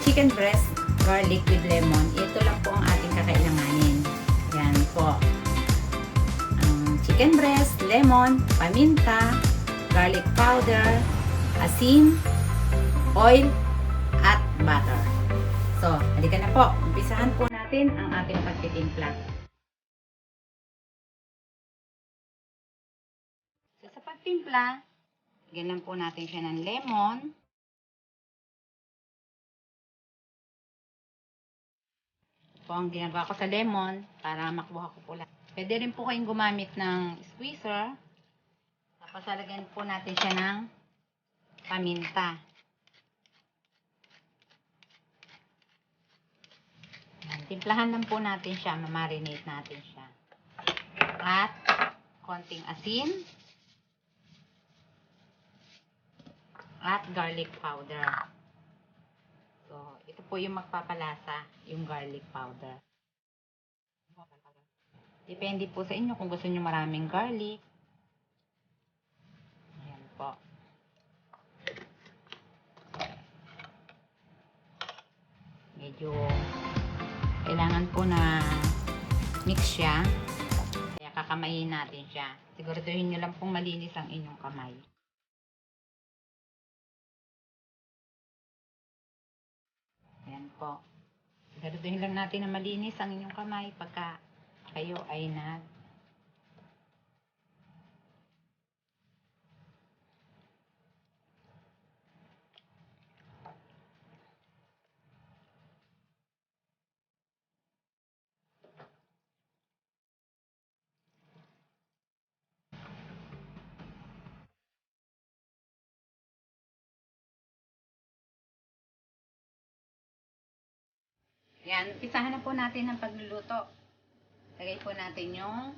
chicken breast, garlic with lemon. Ito lang po ang ating kakailanganin. Yan po. Ang chicken breast, lemon, paminta, garlic powder, asin, oil, at butter. So, halika na po. Umpisahan po natin ang ating pagtitimpla. So, sa pagtimpla, lagyan lang po natin siya ng lemon. Po ang ginagawa ko sa lemon para makuha ko po lang. Pwede rin po kayong gumamit ng squeezer. Tapos lalagyan po natin siya ng paminta. Timplahan lang po natin siya, ma-marinate natin siya. At konting asin at garlic powder. So, ito po yung magpapalasa, yung garlic powder. Depende po sa inyo kung gusto nyo maraming garlic. Ayan po. Medyo kailangan po na mix siya. Kaya kakamayin natin siya. Siguraduhin nyo lang pong malinis ang inyong kamay. Ayan po. Siguraduhin lang natin na malinis ang inyong kamay pagka kayo ay Yan, umpisahan na po natin ang pagluluto. Lagay po natin yung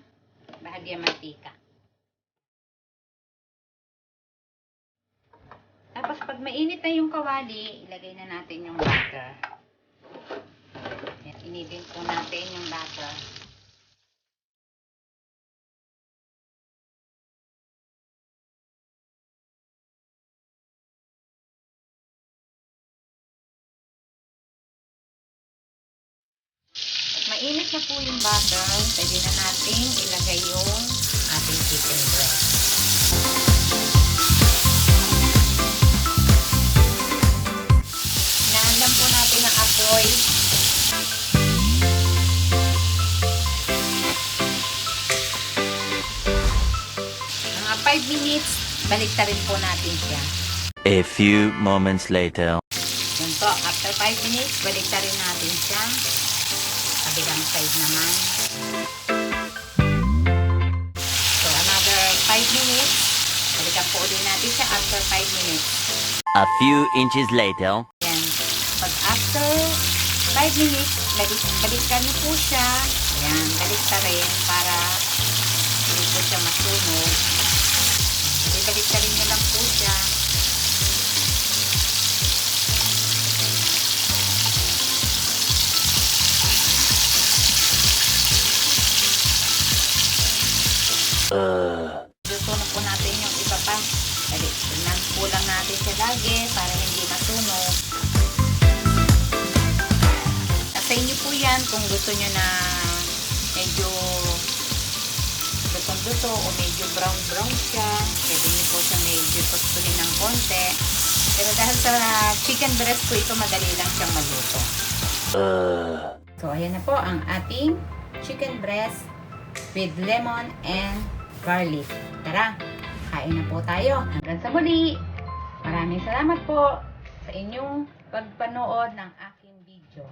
bahagyang mantika. Tapos pag mainit na yung kawali, ilagay na natin yung butter. Yan, initin po natin yung butter. Mainit na po yung butter, pwede na natin ilagay yung ating chicken breast. Hinaan po natin ang apoy. Mga 5 minutes, balik rin po natin siya. A few moments later. Yan po, after 5 minutes, balik rin natin siya. Kabilang side naman. So, another 5 minutes. Balikan po ulit natin siya after 5 minutes. A few inches later. Yan. Pag after 5 minutes, balikan niyo po siya. Yan, balik rin para hindi po siya masunog. Balik rin niyo lang po siya. Susunod po natin yung iba pa. Tignan po lang natin siya lagi para hindi masunog. Sa inyo po yan kung gusto nyo na medyo lutong-luto o medyo brown-brown siya. Pwede nyo po siya medyo tostuhin ng konti. Pero dahil sa chicken breast po ito, madali lang siyang maluto. So, ayan na po ang ating chicken breast with lemon and garlic. Tara, kain na po tayo. Hanggang sa muli. Maraming salamat po sa inyong pagpanood ng aking video.